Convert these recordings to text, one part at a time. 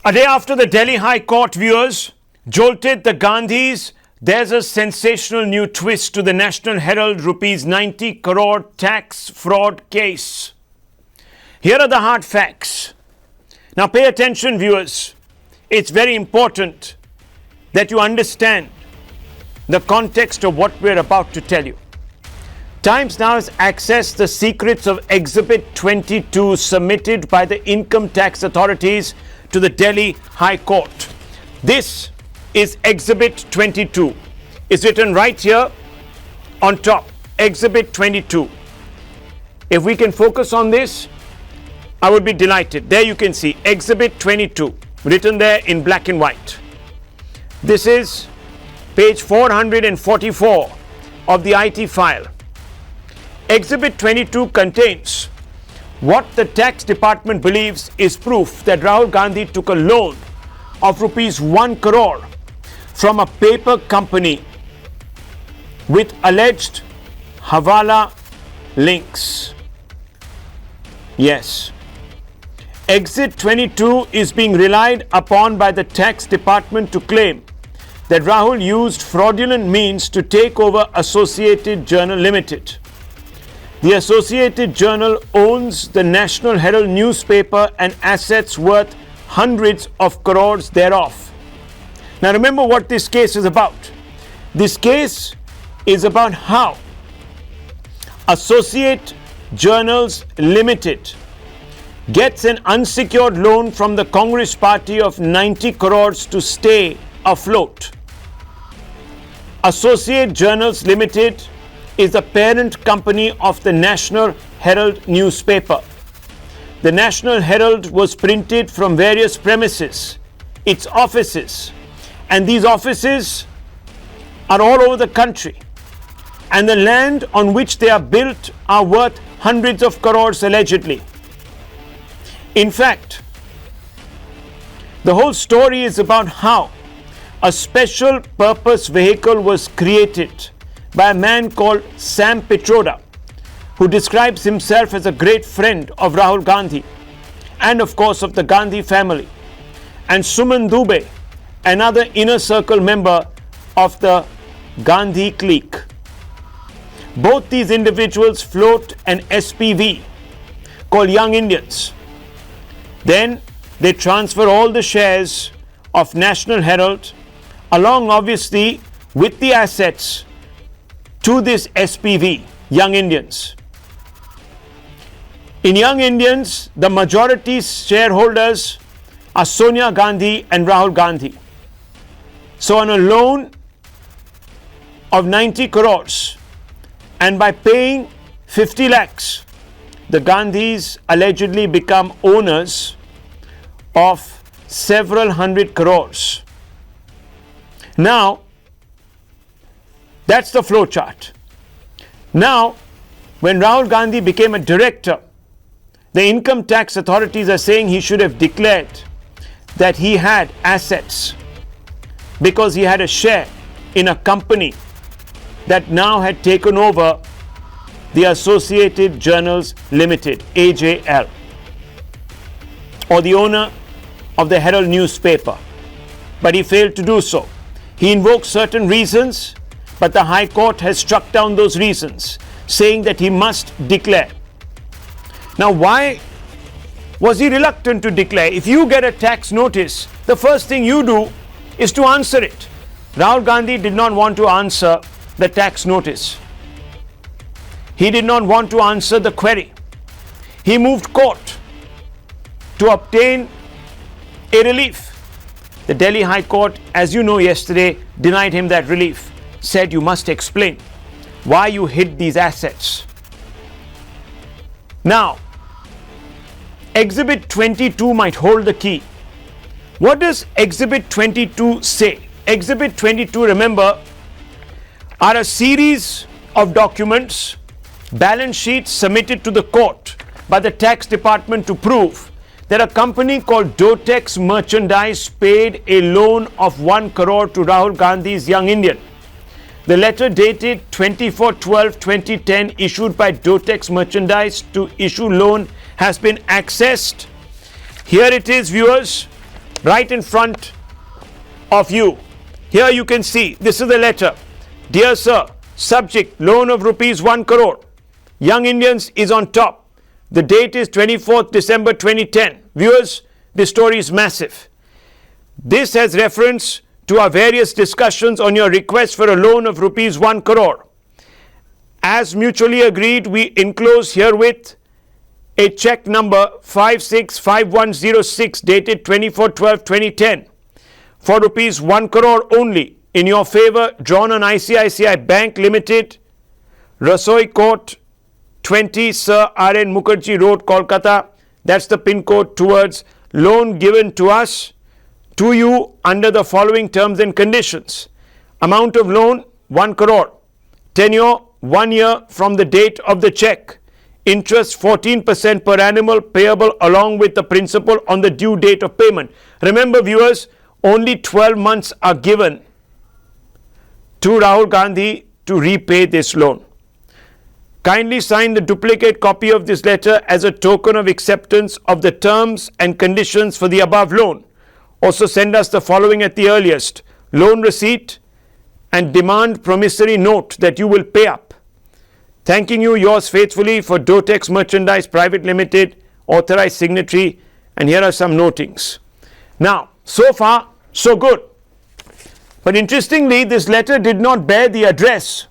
A day after the Delhi High Court, viewers, jolted the Gandhis, there's a sensational new twist to the National Herald rupees 90 crore tax fraud case. Here are the hard facts. Now pay attention, viewers. It's very important that you understand the context of what we're about to tell you. Times Now has accessed the secrets of Exhibit 22 submitted by the income tax authorities to the Delhi High Court. This is Exhibit 22. It's written right here on top, Exhibit 22. If we can focus on this, I would be delighted. There you can see Exhibit 22, written there in black and white. This is page 444 of the IT file. Exhibit 22 contains what the tax department believes is proof that Rahul Gandhi took a loan of rupees 1 crore from a paper company with alleged Hawala links. Yes. Exhibit 22 is being relied upon by the tax department to claim that Rahul used fraudulent means to take over Associated Journal Limited. The Associated Journal owns the National Herald newspaper and assets worth hundreds of crores thereof. Now remember what this case is about. This case is about how Associate Journals Limited gets an unsecured loan from the Congress party of 90 crores to stay afloat. Associate Journals Limited is the parent company of the National Herald newspaper. The National Herald was printed from various premises, its offices, and these offices are all over the country. And the land on which they are built are worth hundreds of crores allegedly. In fact, the whole story is about how a special purpose vehicle was created by a man called Sam Pitroda, who describes himself as a great friend of Rahul Gandhi and of course of the Gandhi family, and Suman Dubey, another inner circle member of the Gandhi clique. Both these individuals float an SPV called Young Indians. Then they transfer all the shares of National Herald along obviously with the assets to this SPV, Young Indians. In Young Indians, the majority shareholders are Sonia Gandhi and Rahul Gandhi. So on a loan of 90 crores and by paying 50 lakhs, the Gandhis allegedly become owners of several hundred crores. Now, that's the flow chart. Now, when Rahul Gandhi became a director, the income tax authorities are saying he should have declared that he had assets because he had a share in a company that now had taken over the Associated Journals Limited, AJL, or the owner of the Herald newspaper. But he failed to do so. He invoked certain reasons, but the High Court has struck down those reasons, saying that he must declare. Now, why was he reluctant to declare? If you get a tax notice, the first thing you do is to answer it. Rahul Gandhi did not want to answer the tax notice. He did not want to answer the query. He moved court to obtain a relief. The Delhi High Court, as you know, yesterday denied him that relief, said you must explain why you hid these assets. Now, Exhibit 22 might hold the key. What does Exhibit 22 say? Exhibit 22, remember, are a series of documents, balance sheets submitted to the court by the tax department to prove that a company called Dotex Merchandise paid a loan of 1 crore to Rahul Gandhi's Young Indian. The letter dated 24/12/2010 issued by Dotex Merchandise to issue loan has been accessed. Here it is, viewers. right in front of you. Here you can see, this is the letter. Dear sir, subject, loan of rupees 1 crore. Young Indians is on top. The date is 24th December 2010. Viewers, this story is massive. This has reference to our various discussions on your request for a loan of rupees 1 crore. As mutually agreed, we enclose herewith a check number 565106 dated 24/12/2010 for rupees 1 crore only in your favor, drawn on ICICI Bank Limited, Rasoi Court, 20 Sir R.N. Mukherjee Road, Kolkata. That's the pin code, towards loan given to us, to you under the following terms and conditions. Amount of loan 1 crore. Tenure 1 year from the date of the check. Interest 14% per annum payable along with the principal on the due date of payment. Remember viewers, only 12 months are given to Rahul Gandhi to repay this loan. Kindly sign the duplicate copy of this letter as a token of acceptance of the terms and conditions for the above loan. Also send us the following at the earliest: loan receipt and demand promissory note that you will pay up. Thanking you, yours faithfully, for Dotex Merchandise Private Limited, authorized signatory. And here are some notings. Now, so far, so good. But interestingly, this letter did not bear the address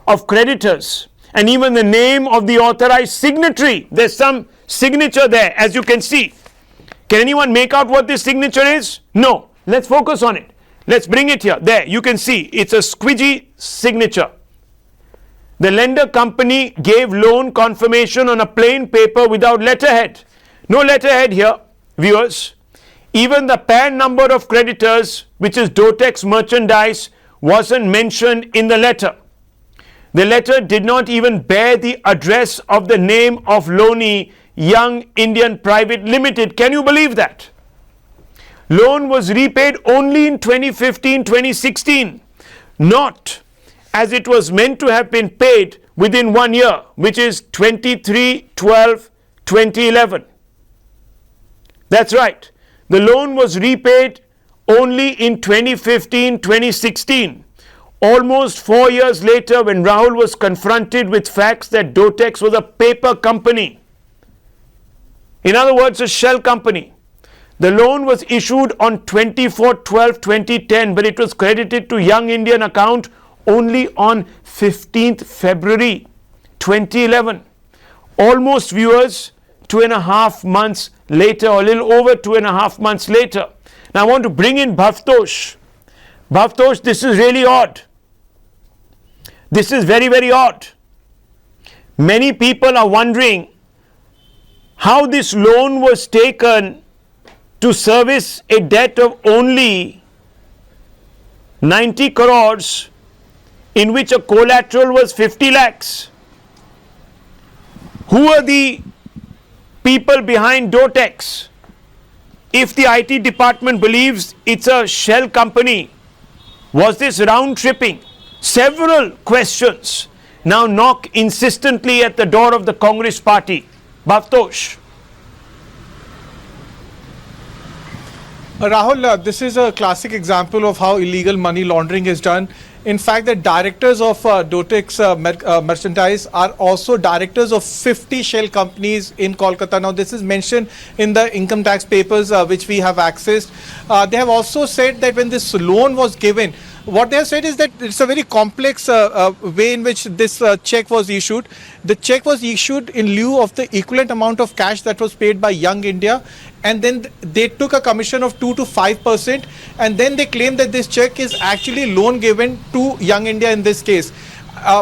of creditors and even the name of the authorized signatory. There's some signature there, as you can see. Can anyone make out what this signature is? No. Let's focus on it. Let's bring it here. There, you can see it's a squidgy signature. The lender company gave loan confirmation on a plain paper without letterhead. No letterhead here, viewers. Even the PAN number of creditors, which is Dotex Merchandise, wasn't mentioned in the letter. The letter did not even bear the address of the name of loanee, Young Indian Private Limited. Can you believe that? Loan was repaid only in 2015-2016, not as it was meant to have been paid within 1 year, which is 23/12/2011. That's right. The loan was repaid only in 2015-2016, almost 4 years later, when Rahul was confronted with facts that Dotex was a paper company. In other words, a shell company. The loan was issued on 24/12/2010, but it was credited to Young Indian account only on 15th February 2011. Almost, viewers, 2.5 months later, or a little over 2.5 months later. Now I want to bring in Bhavtosh. Bhavtosh, this is really odd. This is very, very odd. Many people are wondering how this loan was taken to service a debt of only 90 crores in which a collateral was 50 lakhs. Who are the people behind Dotex? If the IT department believes it's a shell company, was this round tripping? Several questions now knock insistently at the door of the Congress party. Bhavtosh. Rahul, this is a classic example of how illegal money laundering is done. In fact, the directors of Dotex Merchandise are also directors of 50 shell companies in Kolkata. Now, this is mentioned in the income tax papers which we have accessed. They have also said that when this loan was given, what they have said is that it's a very complex way in which this check was issued. The check was issued in lieu of the equivalent amount of cash that was paid by Young India, and then they took a commission of 2 to 5%, and then they claimed that this check is actually loan given to Young India in this case.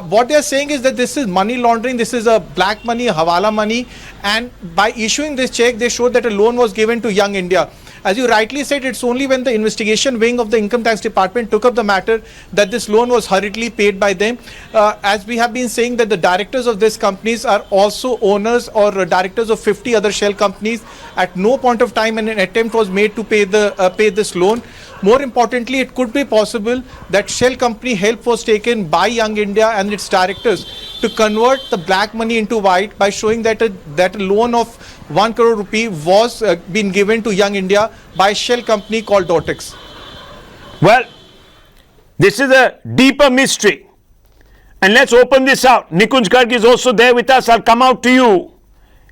What they are saying is that this is money laundering, this is a black money, hawala money, and by issuing this check, they showed that a loan was given to Young India. As you rightly said, it's only when the investigation wing of the income tax department took up the matter that this loan was hurriedly paid by them. As we have been saying, that the directors of these companies are also owners or directors of 50 other shell companies. At no point of time an attempt was made to pay this loan. More importantly, it could be possible that shell company help was taken by Young India and its directors to convert the black money into white by showing that a loan of 1 crore rupee was being given to Young India by a shell company called Dotex. Well, this is a deeper mystery. And let's open this out. Nikunj Garg is also there with us. I'll come out to you,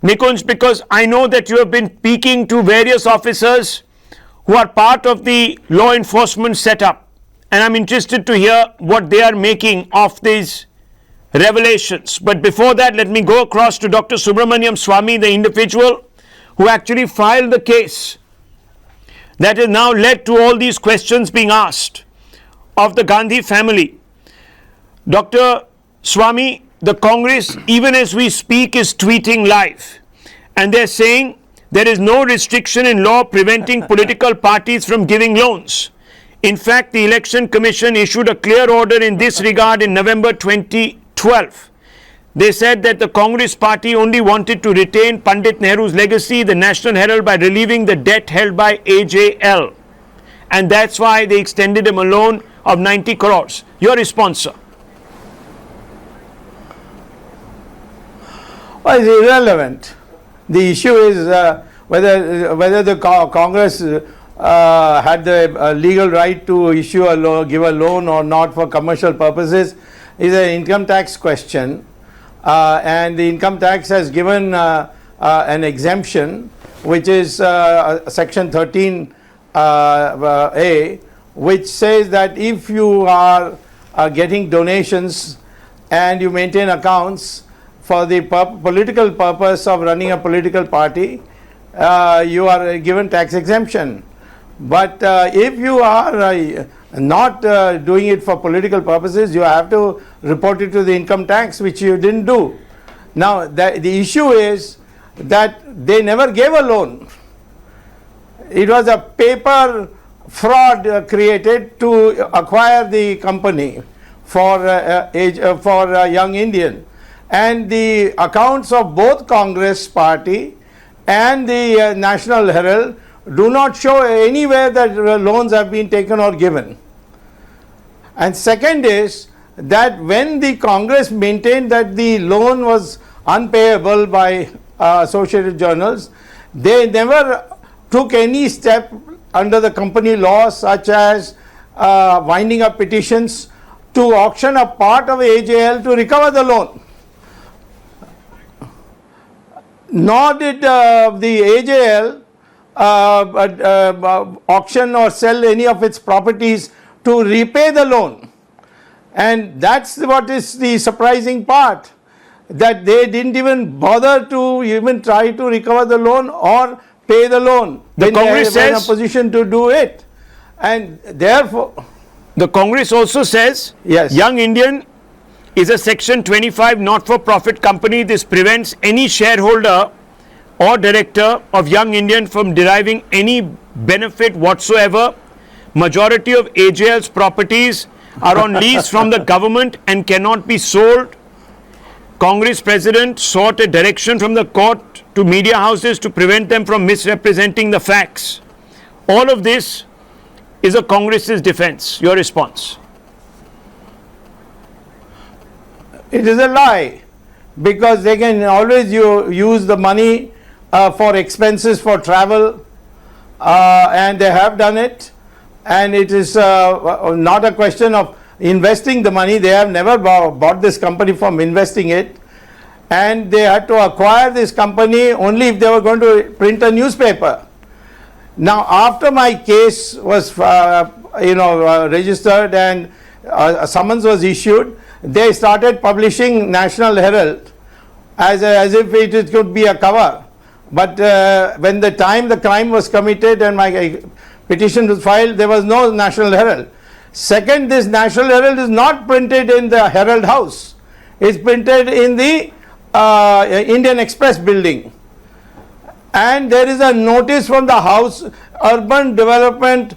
Nikunj, because I know that you have been speaking to various officers who are part of the law enforcement setup. And I'm interested to hear what they are making of these revelations. But before that, let me go across to Dr. Subramaniam Swamy, the individual who actually filed the case that has now led to all these questions being asked of the Gandhi family. Dr. Swamy, the Congress, even as we speak, is tweeting live. And they're saying there is no restriction in law preventing political parties from giving loans. In fact, the Election Commission issued a clear order in this regard in November 2012. They said that the Congress party only wanted to retain Pandit Nehru's legacy, the National Herald, by relieving the debt held by AJL. And that's why they extended him a loan of 90 crores. Your response, sir? Well, it's irrelevant. The issue is whether the Congress had the legal right to issue a loan, give a loan or not for commercial purposes is an income tax question, and the income tax has given an exemption, which is section 13A, which says that if you are getting donations and you maintain accounts for the political purpose of running a political party, you are given tax exemption. But if you are not doing it for political purposes, you have to report it to the income tax, which you didn't do. Now, the issue is that they never gave a loan. It was a paper fraud created to acquire the company for Young Indian. And the accounts of both Congress party and the National Herald do not show anywhere that loans have been taken or given. And second is that when the Congress maintained that the loan was unpayable by Associated Journals, they never took any step under the company law, such as winding up petitions to auction a part of AJL to recover the loan. Nor did the AJL auction or sell any of its properties to repay the loan. And that's what is the surprising part, that they didn't even bother to even try to recover the loan or pay the loan. The Congress they were in a says, position to do it. And therefore, the Congress also says, yes, Young Indian is a Section 25 not-for-profit company. This prevents any shareholder or director of Young Indian from deriving any benefit whatsoever. Majority of AJL's properties are on lease from the government and cannot be sold. Congress President sought a direction from the court to media houses to prevent them from misrepresenting the facts. All of this is a Congress's defense. Your response? it is a lie, because they can always use the money for expenses for travel, and they have done it, and it is not a question of investing the money. They have never bought this company from investing it, and they had to acquire this company only if they were going to print a newspaper. Now, after my case was registered and a summons was issued, they started publishing National Herald as if it could be a cover. But when the crime was committed and my petition was filed, there was no National Herald. Second, this National Herald is not printed in the Herald House. It's printed in the Indian Express building. And there is a notice from the House Urban Development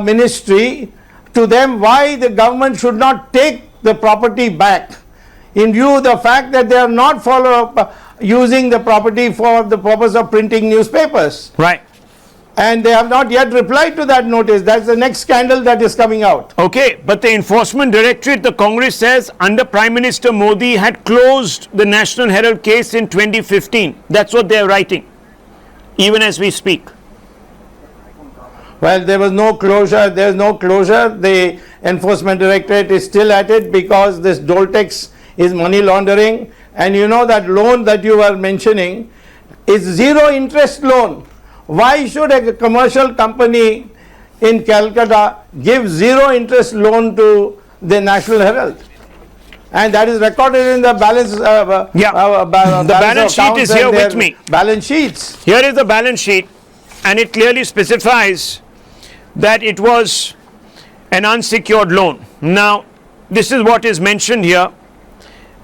Ministry to them why the government should not take the property back, in view of the fact that they are not using the property for the purpose of printing newspapers. Right. And they have not yet replied to that notice. That's the next scandal that is coming out. Okay, but the Enforcement Directorate, the Congress says, under Prime Minister Modi had closed the National Herald case in 2015. That's what they are writing, even as we speak. Well, there was no closure. There is no closure. The Enforcement Directorate is still at it because this Doltex is money laundering. And you know that loan that you were mentioning is zero interest loan. Why should a commercial company in Calcutta give zero interest loan to the National Herald? And that is recorded in the balance. The balance sheet is here with me. Balance sheets. Here is the balance sheet, and it clearly specifies that it was an unsecured loan. Now, this is what is mentioned here.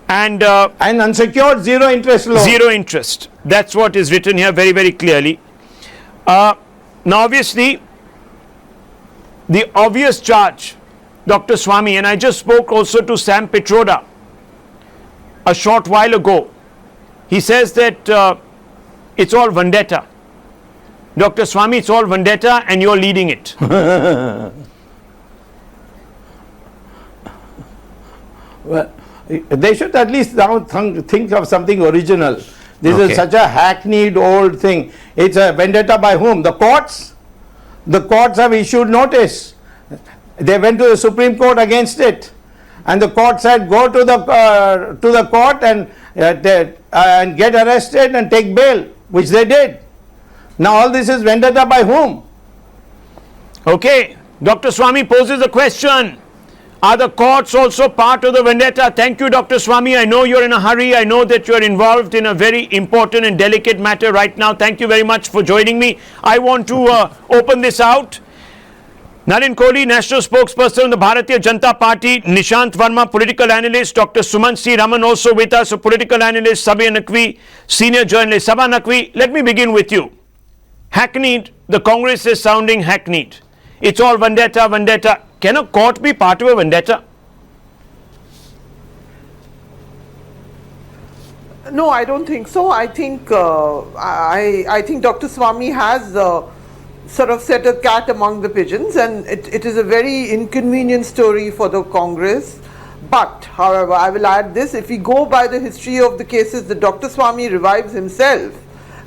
And an unsecured zero interest loan. Zero interest. That's what is written here very, very clearly. Now, obviously, the obvious charge, Dr. Swami, and I just spoke also to Sam Pitroda a short while ago. He says that it's all vendetta. Dr. Swami, it's all vendetta and you're leading it. Well, they should at least now think of something original. This is such a hackneyed old thing. It's a vendetta by whom? The courts? The courts have issued notice. They went to the Supreme Court against it. And the court said, go to the court and get arrested and take bail, which they did. Now all this is vendetta by whom? Okay, Dr. Swami poses a question. Are the courts also part of the vendetta? Thank you, Dr. Swami. I know you're in a hurry. I know that you're involved in a very important and delicate matter right now. Thank you very much for joining me. I want to open this out. Nalin Kohli, National Spokesperson of the Bharatiya Janata Party, Nishant Verma, political analyst, Dr. Sumant C. Raman also with us, a political analyst, Sabha Naqvi, senior journalist. Sabha Naqvi, let me begin with you. Hackneyed, the Congress is sounding hackneyed. It's all vendetta, vendetta. Can a court be part of a vendetta? No, I don't think so. I think I think Dr. Swami has sort of set a cat among the pigeons, and it is a very inconvenient story for the Congress. But, however, I will add this: if we go by the history of the cases that Dr. Swami revives himself,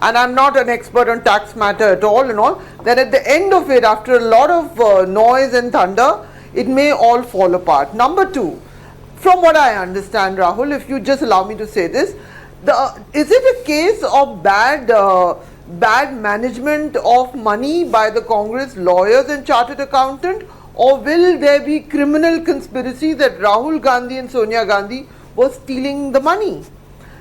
and I'm not an expert on tax matter at all and all, then at the end of it, after a lot of noise and thunder, it may all fall apart. Number two, from what I understand, Rahul, if you just allow me to say this, is it a case of bad management of money by the Congress lawyers and chartered accountant, or will there be criminal conspiracy that Rahul Gandhi and Sonia Gandhi were stealing the money?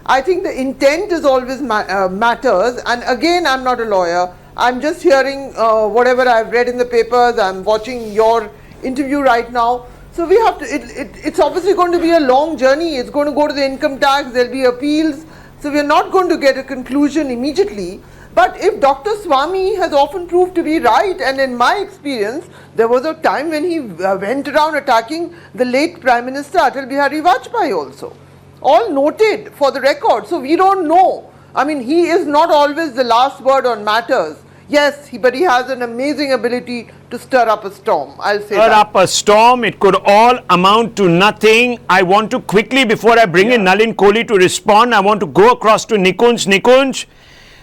I think the intent is always matters, and again, I'm not a lawyer. I'm just hearing whatever I've read in the papers. I'm watching your interview right now. So we have to, it's obviously going to be a long journey. It's going to go to the income tax, there'll be appeals. So we're not going to get a conclusion immediately. But if Dr. Swami has often proved to be right, and in my experience, there was a time when he went around attacking the late Prime Minister Atal Bihari Vajpayee also. All noted for the record. So we don't know. I mean, he is not always the last word on matters. Yes, but he has an amazing ability to stir up a storm. I'll say that. Stir up a storm. It could all amount to nothing. I want to quickly, before I bring in Nalin Kohli to respond, I want to go across to Nikunj. Nikunj,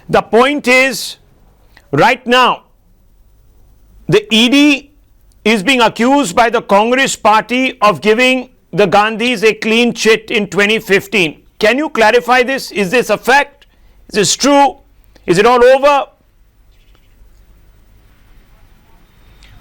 the point is, right now, the ED is being accused by the Congress party of giving the Gandhis a clean chit in 2015. Can you clarify this? Is this a fact? Is this true? Is it all over?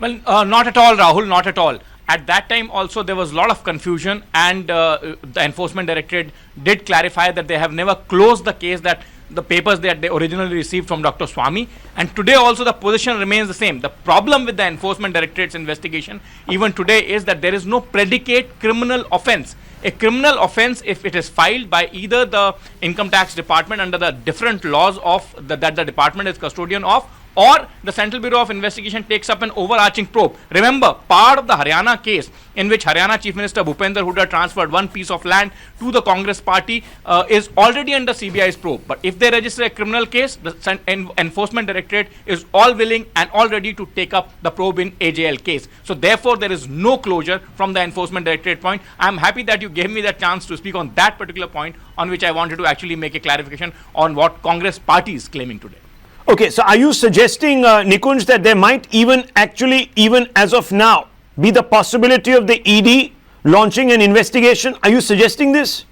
Well, not at all, Rahul, not at all. At that time also there was a lot of confusion, and the Enforcement Directorate did clarify that they have never closed the case, that the papers that they originally received from Dr. Swami, and today also the position remains the same. The problem with the Enforcement Directorate's investigation even today is that there is no predicate criminal offence. A criminal offence, if it is filed by either the Income Tax Department under the different laws of that the department is custodian of, or the Central Bureau of Investigation takes up an overarching probe. Remember, part of the Haryana case in which Haryana Chief Minister Bhupender Hooda transferred one piece of land to the Congress party is already under CBI's probe. But if they register a criminal case, the Enforcement Directorate is all willing and all ready to take up the probe in AJL case. So therefore, there is no closure from the Enforcement Directorate point. I am happy that you gave me the chance to speak on that particular point on which I wanted to actually make a clarification on what Congress party is claiming today. Okay, so are you suggesting, Nikunj, that there might even as of now, be the possibility of the ED launching an investigation? Are you suggesting this?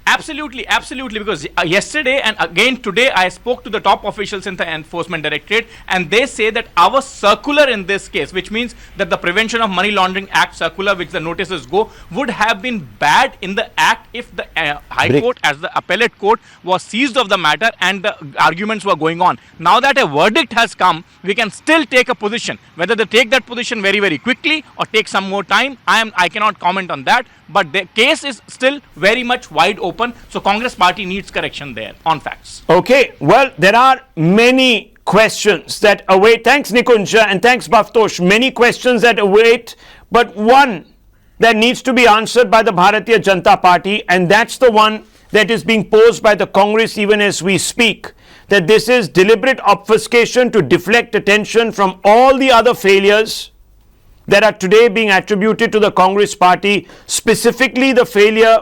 Absolutely, absolutely, because yesterday and again today I spoke to the top officials in the Enforcement Directorate, and they say that our circular in this case, which means that the Prevention of Money Laundering Act circular, which the notices go, would have been bad in the act if the High Court as the appellate court was seized of the matter and the arguments were going on. Now that a verdict has come, we can still take a position. Whether they take that position very, very quickly or take some more time, I cannot comment on that. But the case is still very much wide open. So Congress party needs correction there on facts. Okay, well, there are many questions that await. Thanks, Nikunj, and thanks, Bhavtosh. Many questions that await, but one that needs to be answered by the Bharatiya Janata Party, and that's the one that is being posed by the Congress even as we speak, that this is deliberate obfuscation to deflect attention from all the other failures that are today being attributed to the Congress party, specifically the failure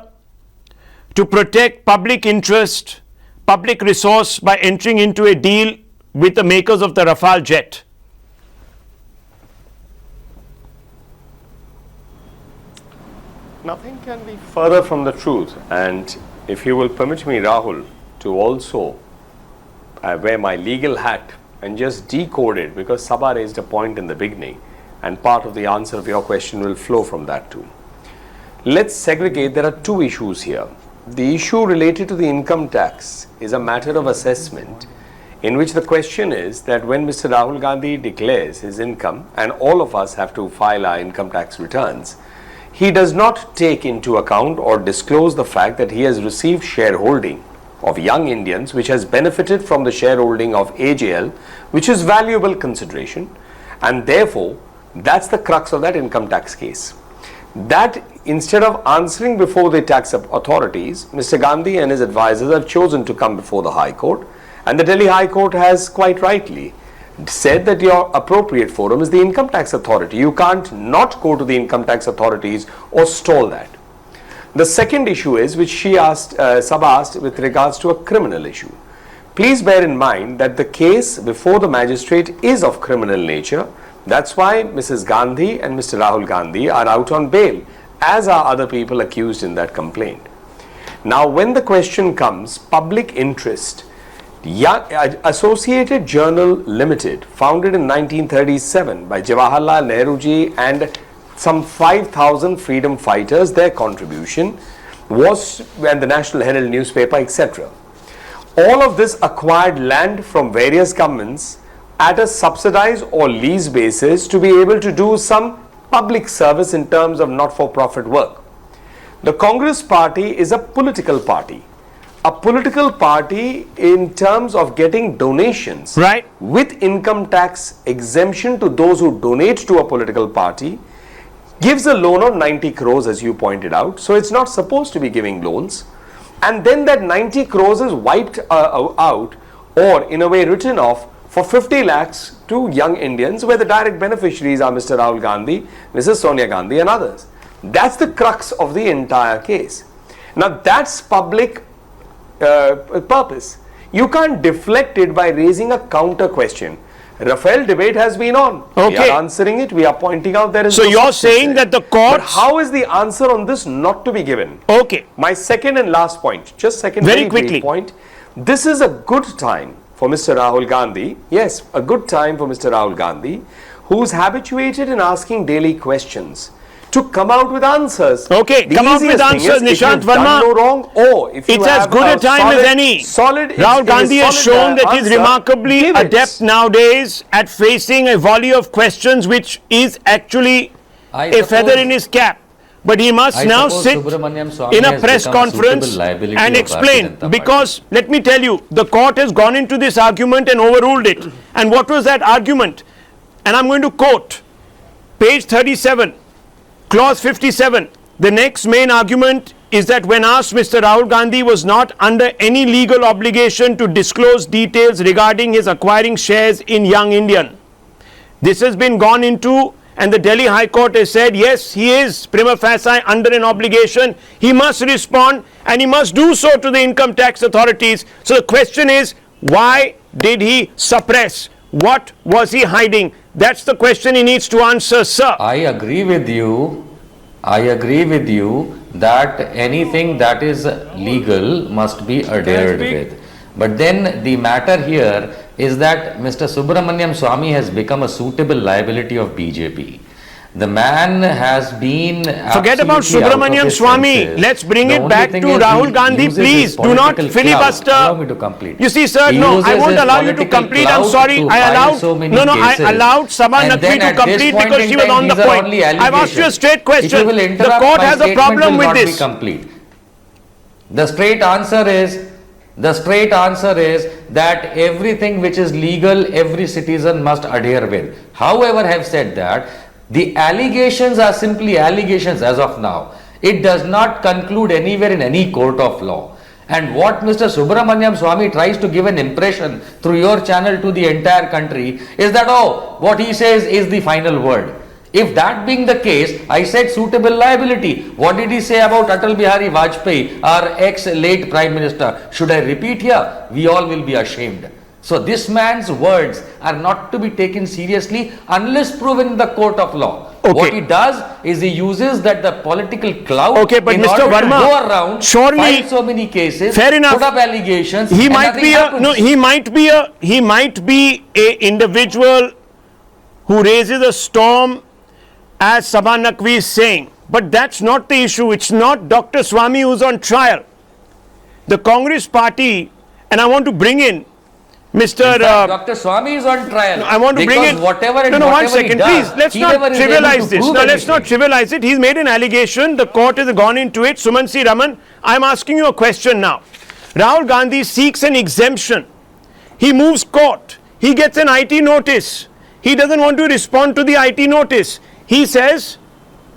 to protect public interest, public resource by entering into a deal with the makers of the Rafale jet. Nothing can be further from the truth, and if you will permit me, Rahul, to also wear my legal hat and just decode it, because Sabha raised a point in the beginning, and part of the answer of your question will flow from that too. Let's segregate. There are two issues here. The issue related to the income tax is a matter of assessment, in which the question is that when Mr. Rahul Gandhi declares his income, and all of us have to file our income tax returns, he does not take into account or disclose the fact that he has received shareholding of young Indians, which has benefited from the shareholding of AJL, which is valuable consideration, and therefore that's the crux of that income tax case. That instead of answering before the tax authorities, Mr. Gandhi and his advisors have chosen to come before the High Court, and the Delhi High Court has quite rightly said that your appropriate forum is the income tax authority. You can't not go to the income tax authorities or stall that. The second issue is, which Sabha asked with regards to a criminal issue. Please bear in mind that the case before the magistrate is of criminal nature. That's why Mrs. Gandhi and Mr. Rahul Gandhi are out on bail, as are other people accused in that complaint. Now, when the question comes, public interest, Associated Journal Limited, founded in 1937 by Jawaharlal Nehru ji and some 5,000 freedom fighters, their contribution was, and the National Herald newspaper, etc. All of this acquired land from various governments at a subsidized or lease basis to be able to do some public service in terms of not-for-profit work. The Congress party is a political party. A political party in terms of getting donations, right, with income tax exemption to those who donate to a political party, gives a loan of 90 crores as you pointed out. So it's not supposed to be giving loans. And then that 90 crores is wiped out, or in a way written off, for 50 lakhs to young Indians, where the direct beneficiaries are Mr. Rahul Gandhi, Mrs. Sonia Gandhi and others. That's the crux of the entire case. Now that's public purpose. You can't deflect it by raising a counter question. Rafale debate has been on. Okay. We are answering it. We are pointing out there is. So no you're saying that the court. But how is the answer on this not to be given? Okay. My second and last point, just second very quickly point. This is a good time for Mr. Rahul Gandhi. Yes, a good time for Mr. Rahul Gandhi, who's habituated in asking daily questions, to come out with answers. Okay, the come out with answers, Nishant Verma. No wrong, or if you it's as good a time as any. Rahul Gandhi has shown that he's remarkably adept nowadays at facing a volley of questions, which is actually a feather in his cap. but he must I now suppose sit Subramaniam Swami in a has press become a conference suitable liability and of explain. Bharatiya Janata Because let me tell you, the court has gone into this argument and overruled it. And what was that argument? And I'm going to quote page 37, clause 57. The next main argument is that when asked, Mr. Rahul Gandhi was not under any legal obligation to disclose details regarding his acquiring shares in Young Indian. This has been gone into, and the Delhi High Court has said, yes, he is prima facie under an obligation. He must respond, and he must do so to the income tax authorities. So the question is, why did he suppress? What was he hiding? That's the question he needs to answer, sir. I agree with you. I agree with you that anything that is legal must be adhered with. But then the matter here is that Mr. Subramaniam Swami has become a suitable liability of BJP. The man has been Forget about Subramaniam Swami. Let's bring it back to Rahul Gandhi, please. Do not filibuster. Allow me to complete. You see, sir, no, I won't allow you to complete. I'm sorry. I allowed Sabha Naqvi to complete because she was on the point. I've asked you a straight question. The court has a problem with this. The straight answer is that everything which is legal, every citizen must adhere with. However, have said that, the allegations are simply allegations as of now. It does not conclude anywhere in any court of law. And what Mr. Subramaniam Swami tries to give an impression through your channel to the entire country is that, oh, what he says is the final word. If that being the case, I said suitable liability. What did he say about Atal Bihari Vajpayee, our ex-late Prime Minister? Should I repeat here? We all will be ashamed. So this man's words are not to be taken seriously unless proven in the court of law. Okay. What he does is he uses that the political clout but in Mr. order Verma, to go around, surely, file so many cases, fair enough, put up allegations. He and might be he might be a individual who raises a storm, as Sabha Naqvi is saying. But that's not the issue. It's not Dr. Swami who's on trial. The Congress party, and I want to bring in Mr. Dr. Swami is on trial. I want to bring in whatever no, one second, please. Let's not trivialize this. No, let's not trivialize it. He's made an allegation. The court has gone into it. Suman C. Raman, I'm asking you a question now. Rahul Gandhi seeks an exemption. He moves court. He gets an IT notice. He doesn't want to respond to the IT notice. He says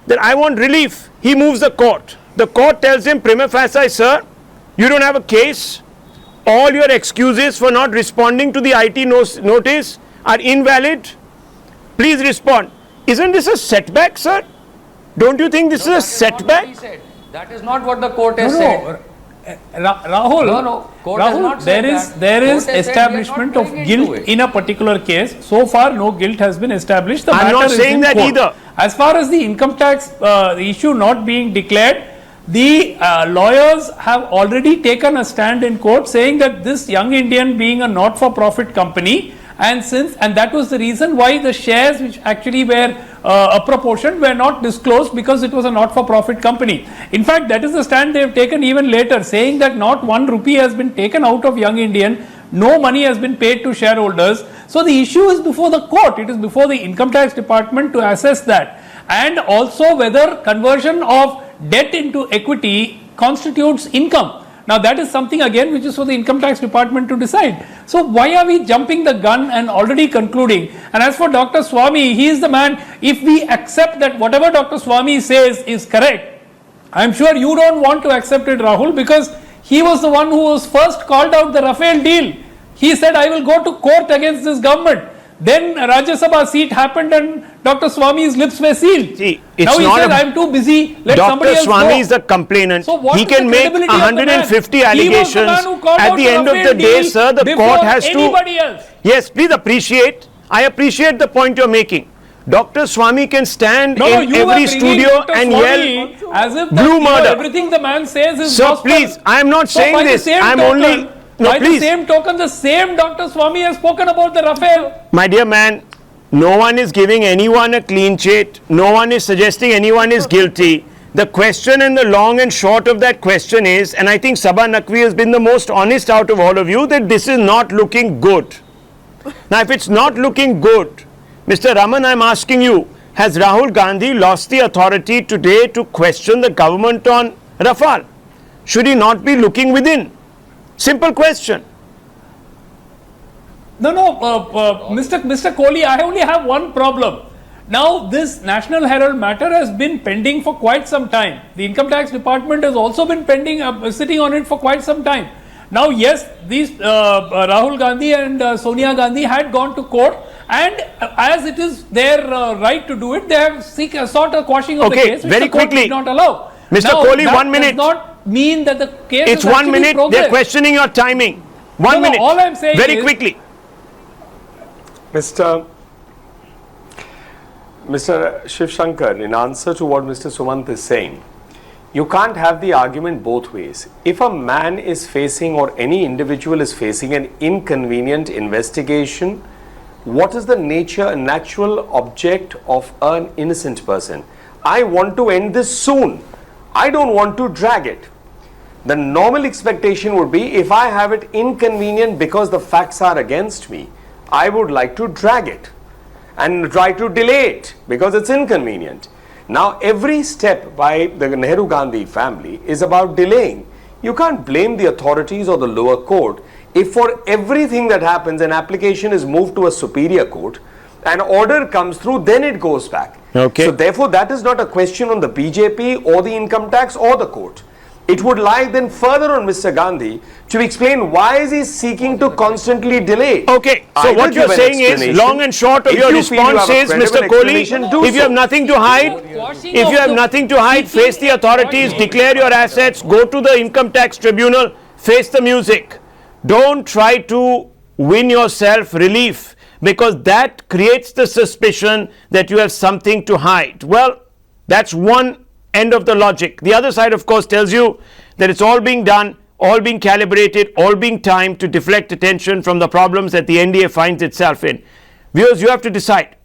that I want relief. He moves the court. The court tells him, prima facie, sir, you don't have a case. All your excuses for not responding to the IT notice are invalid. Please respond. Isn't this a setback, sir? Don't you think this is a setback? That is not what the court has said. Rahul, Rahul, there is establishment of guilt in a particular case. So far, no guilt has been established. I'm not saying that either. As far as the income tax issue not being declared, the lawyers have already taken a stand in court saying that this Young Indian being a not-for-profit company, and that was the reason why the shares which actually were apportioned were not disclosed, because it was a not-for-profit company. In fact, that is the stand they have taken even later, saying that not 1 rupee has been taken out of Young Indian, no money has been paid to shareholders. So the issue is before the court, it is before the income tax department to assess that, and also whether conversion of debt into equity constitutes income. Now that is something again which is for the income tax department to decide. So why are we jumping the gun and already concluding? And as for Dr. Swami, he is the man. If we accept that whatever Dr. Swami says is correct, I am sure you don't want to accept it, Rahul, because he was the one who was first called out the Rafale deal. He said, I will go to court against this government. Then a Rajya Sabha seat happened and Dr. Swami's lips were sealed. See, it's now he not says, I am too busy, let Dr. somebody else Swami go. is the complainant. So he can make 150 allegations. At the end of the day, sir, the court has to... Yes, please appreciate. I appreciate the point you're making. Dr. Swami can stand in every studio and yell as if blue murder. Everything the man says is Sir, gospel. please, I am not saying this. I am only... No, by please. the same token, the same Dr. Swami has spoken about the Rafale. My dear man, no one is giving anyone a clean sheet. No one is suggesting anyone is guilty. The question and the long and short of that question is, and I think Sabha Naqvi has been the most honest out of all of you, that this is not looking good. Now, if it's not looking good, Mr. Raman, I'm asking you, has Rahul Gandhi lost the authority today to question the government on Rafale? Should he not be looking within? Simple question. No, Mr. Kohli, I only have one problem. Now, this National Herald matter has been pending for quite some time. The Income Tax Department has also been pending, sitting on it for quite some time. Now, yes, these Rahul Gandhi and Sonia Gandhi had gone to court, and as it is their right to do it, they have sought a quashing of the case, which very the court quickly. did not allow. Mr. Now, Kohli, that 1 minute. does not mean that the case It's is 1 minute. progress. They're questioning your timing. One minute. All I'm saying very is, quickly. Mr. Shivshankar, in answer to what Mr. Sumant is saying, you can't have the argument both ways. If a man is facing, or any individual is facing, an inconvenient investigation, what is the nature and natural object of an innocent person? I want to end this soon. I don't want to drag it. The normal expectation would be, if I have it inconvenient because the facts are against me, I would like to drag it and try to delay it because it's inconvenient. Now, every step by the Nehru Gandhi family is about delaying. You can't blame the authorities or the lower court if for everything that happens an application is moved to a superior court, an order comes through, then it goes back. Okay. So therefore, that is not a question on the BJP or the income tax or the court. It would lie then further on Mr. Gandhi to explain why is he seeking to constantly delay. Okay, so Either what you're give an saying is, explanation. long and short of If your you feel you response have a is, credible Mr. Kohli, explanation, do if you so. have nothing to hide, if you have nothing to hide, face the authorities, declare your assets, go to the income tax tribunal, face the music. Don't try to win yourself relief, because that creates the suspicion that you have something to hide. Well, that's one end of the logic. The other side, of course, tells you that it's all being done, all being calibrated, all being timed to deflect attention from the problems that the NDA finds itself in. Viewers, you have to decide.